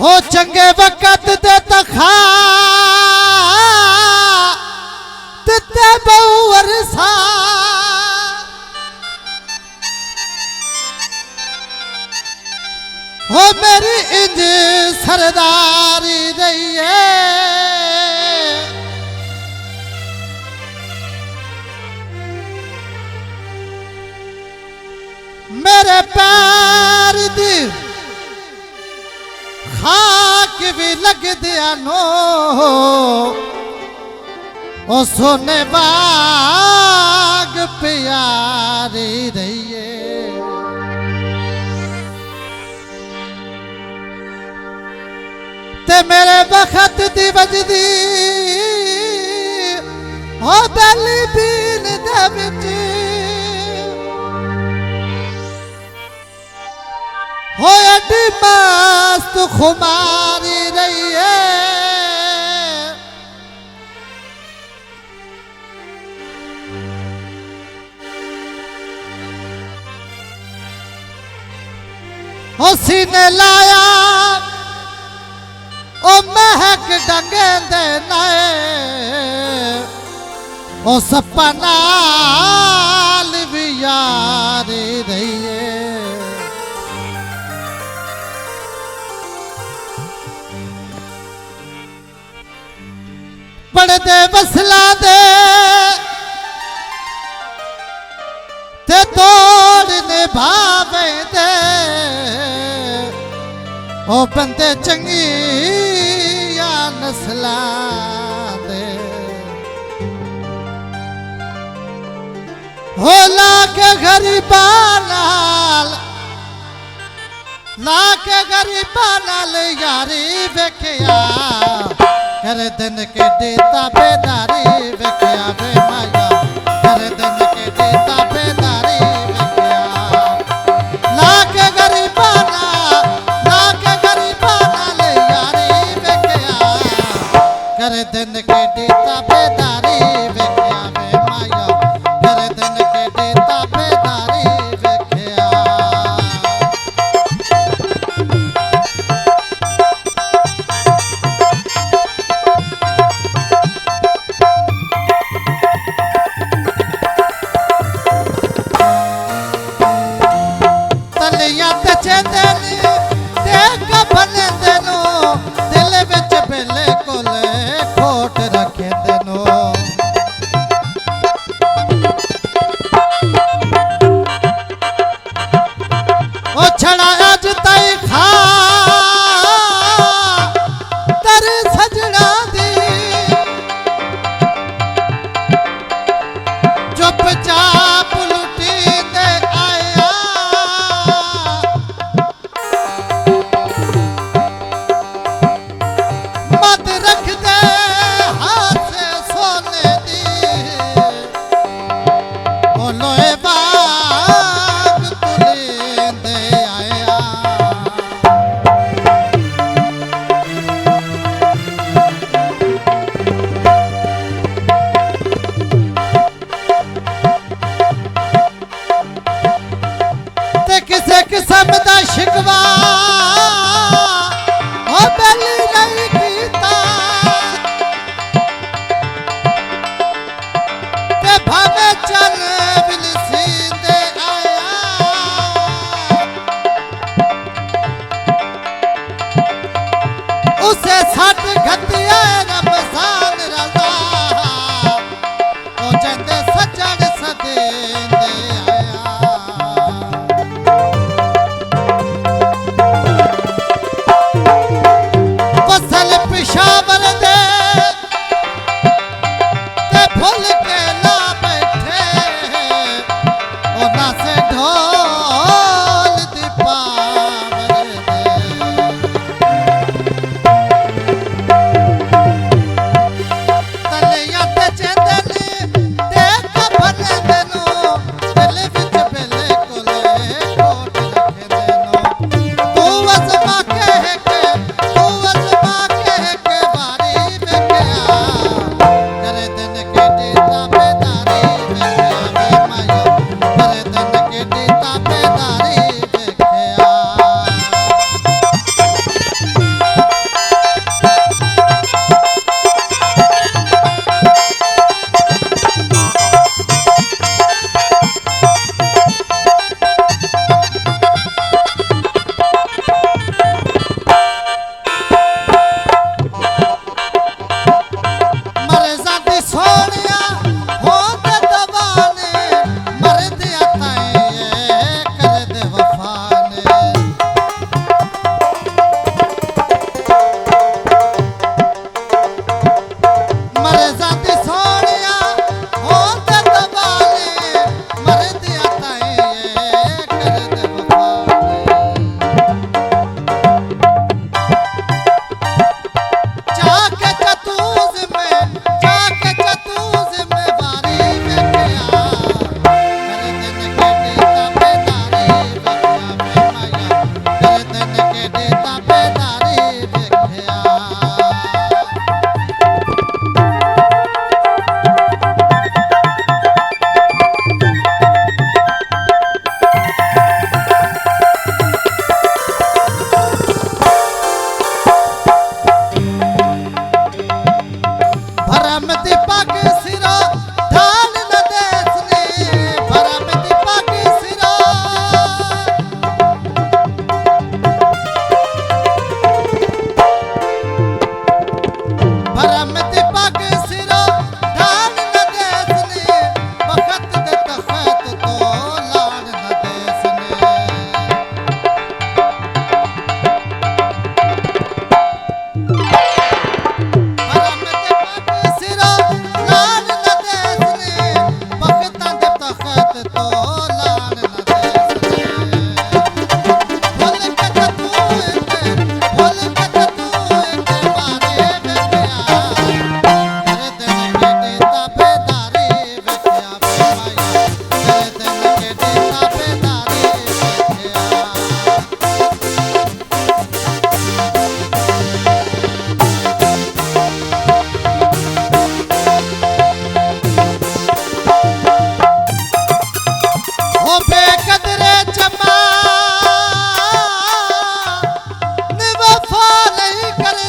हो चंगे वक़्त ते तखा ते बहु वरसा हो मेरी इंज सरदारी रही है मेरे पैर दी खाक भी लग दिया नो ओ सोने बाग प्यारी रहिए ते मेरे बखत दी बजदी हो बैली बीन दे विच हो एडी मस्त खुमारी रही है हो सीने लाया ओ महक डंगे दे नए ओ सपनाल भी यारी रही है पढ़दे बसला दे ते तोड़ने भावे दे ओ बंदे चंगी या नस्ला दे हो लाके गरीबा नाल यारी वेखिया कर दिन के देता बेदारी वेखिया वे माया कर दिन के देता बेदारी वेखिया लाके गरीबा नाल यारी वेखिया कर दिन के देता बेदारी वेखिया वे माया कर दिन के देता बेदारी वेखिया किस्म दा शिकवा ओ बैली नहीं कीता ते भावे चल बिलसी दे आया उसे सट घतिया रमजान रजा ओ जंदे सजड़ सदे दे आया करे